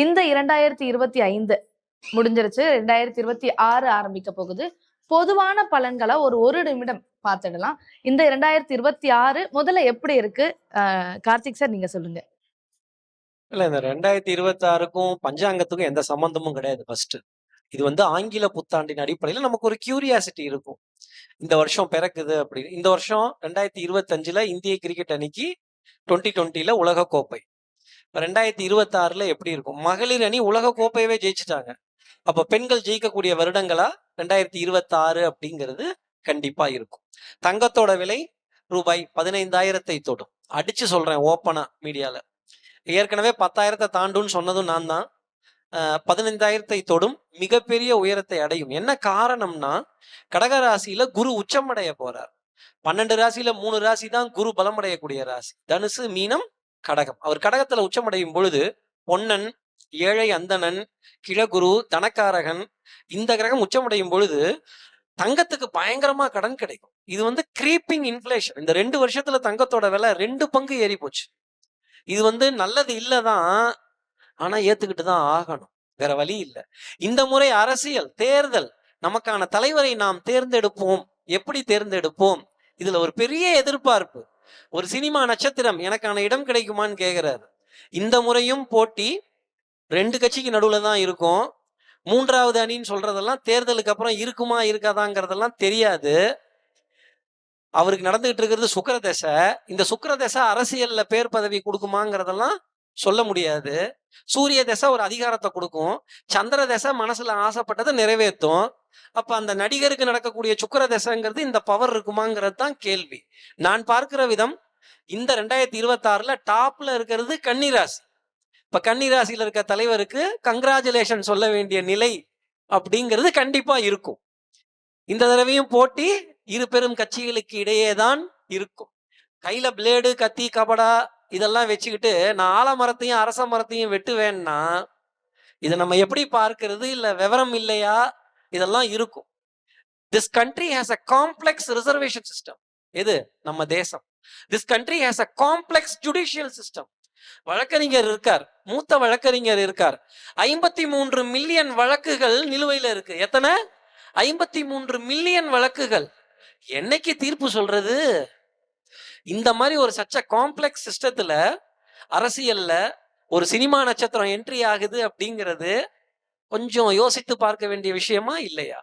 இந்த 2025 முடிஞ்சிருச்சு, 2026 ஆரம்பிக்க போகுது. பொதுவான பலன்களை ஒரு நிமிடம் பார்த்துடலாம். இந்த 2026 முதல்ல எப்படி இருக்கு? கார்த்திக் சார் நீங்க சொல்லுங்க. இல்ல, இந்த 2026க்கும் பஞ்சாங்கத்துக்கும் எந்த சம்பந்தமும் கிடையாது. ஃபர்ஸ்ட் இது வந்து ஆங்கில புத்தாண்டின் அடிப்படையில நமக்கு ஒரு கியூரியாசிட்டி இருக்கும். இந்த வருஷம் பிறக்குது அப்படின்னு. இந்த வருஷம் 2025ல இந்திய கிரிக்கெட் அணிக்கு 2020ல உலக கோப்பை. 2026ல எப்படி இருக்கும்? மகளிர் அணி உலக கோப்பையவே ஜெயிச்சுட்டாங்க. அப்ப பெண்கள் ஜெயிக்கக்கூடிய வருடங்களா 2026 அப்படிங்கிறது கண்டிப்பா இருக்கும். தங்கத்தோட விலை ரூபாய் 15,000 தொடும். அடிச்சு சொல்றேன் ஓப்பனா மீடியால. ஏற்கனவே 10,000 தாண்டுன்னு சொன்னதும் நான் தான். 15,000 தொடும், மிகப்பெரிய உயரத்தை அடையும். என்ன காரணம்னா, கடகராசியில குரு உச்சமடைய போறார். 12 ராசியில 3 ராசி தான் குரு பலமடையக்கூடிய ராசி. தனுசு, மீனம், கடகம். அவர் கடகத்துல உச்சமடையும் பொழுது பொன்னன், ஏழை அந்தணன், கிழகுரு, தனக்காரகன், இந்த கிரகம் உச்சமடையும் பொழுது தங்கத்துக்கு பயங்கரமா கடன் கிடைக்கும். இது வந்து கிரீப்பிங் இன்ஃபிளேஷன். இந்த 2 வருஷத்துல தங்கத்தோட விலை 2 பங்கு ஏறி போச்சு. இது வந்து நல்லது இல்லதான், ஆனா ஏத்துக்கிட்டு தான் ஆகணும். வேற வழி இல்லை. இந்த முறை அரசியல் தேர்தல், நமக்கான தலைவரை நாம் தேர்ந்தெடுப்போம். எப்படி தேர்ந்தெடுப்போம்? இதுல ஒரு பெரிய எதிர்பார்ப்பு. ஒரு சினிமா நட்சத்திரம் எனக்கான இடம் கிடைக்குமான்னு கேட்கிறாரு. இந்த முறையும் போட்டி 2 கட்சிக்கு நடுவுல தான் இருக்கும். 3வது அணின்னு சொல்றதெல்லாம் தேர்தலுக்கு அப்புறம் இருக்குமா இருக்காதாங்கிறதெல்லாம் தெரியாது. அவருக்கு நடந்துகிட்டு இருக்கிறது சுக்கிர தசை. இந்த சுக்கிர தசை அரசியல்ல பேர் பதவி கொடுக்குமாங்கிறதெல்லாம் சொல்ல முடியாது. சூரிய தசை ஒரு அதிகாரத்தை கொடுக்கும். சந்திர தசை மனசுல ஆசைப்பட்டதை நிறைவேற்றும். அப்ப அந்த நடிகருக்கு நடக்கக்கூடிய சுக்கிர தசைங்கிறது இந்த பவர் இருக்குமாங்கிறது தான் கேள்வி. நான் பார்க்கிற விதம், இந்த 2026ல டாப்ல இருக்கிறது கன்னிராசி. இப்ப கன்னிராசியில இருக்க தலைவருக்கு கங்க்ராச்சுலேஷன் சொல்ல வேண்டிய நிலை அப்படிங்கிறது கண்டிப்பா இருக்கும். இந்த தடவையும் போட்டி இரு பெரும் கட்சிகளுக்கு இடையே தான் இருக்கும். கையில பிளேடு, கத்தி, கபடா இதெல்லாம் வச்சுக்கிட்டு நான் ஆலமரத்தையும் அரச மரத்தையும் வெட்டுவேன்னா, இதை நம்ம எப்படி பார்க்கிறது? இல்ல விவரம் இல்லையா? இதெல்லாம் இருக்கும். This country has a complex reservation system. எது? நம்ம தேசம். This country has a complex judicial system. வழக்கறிஞர் இருக்கார், மூத்த வழக்கறிஞர் இருக்கார். 53 மில்லியன் வழக்குகள் நிலுவையில இருக்கு. எத்தனை? 53 மில்லியன் வழக்குகள். என்னைக்கு தீர்ப்பு சொல்றது? இந்த மாதிரி ஒரு சச்ச காம்ப்ளெக்ஸ் சிஸ்டத்துல அரசியல்ல ஒரு சினிமா நட்சத்திரம் என்ட்ரி ஆகுது அப்படிங்கிறது கொஞ்சம் யோசித்து பார்க்க வேண்டிய விஷயமா இல்லையா?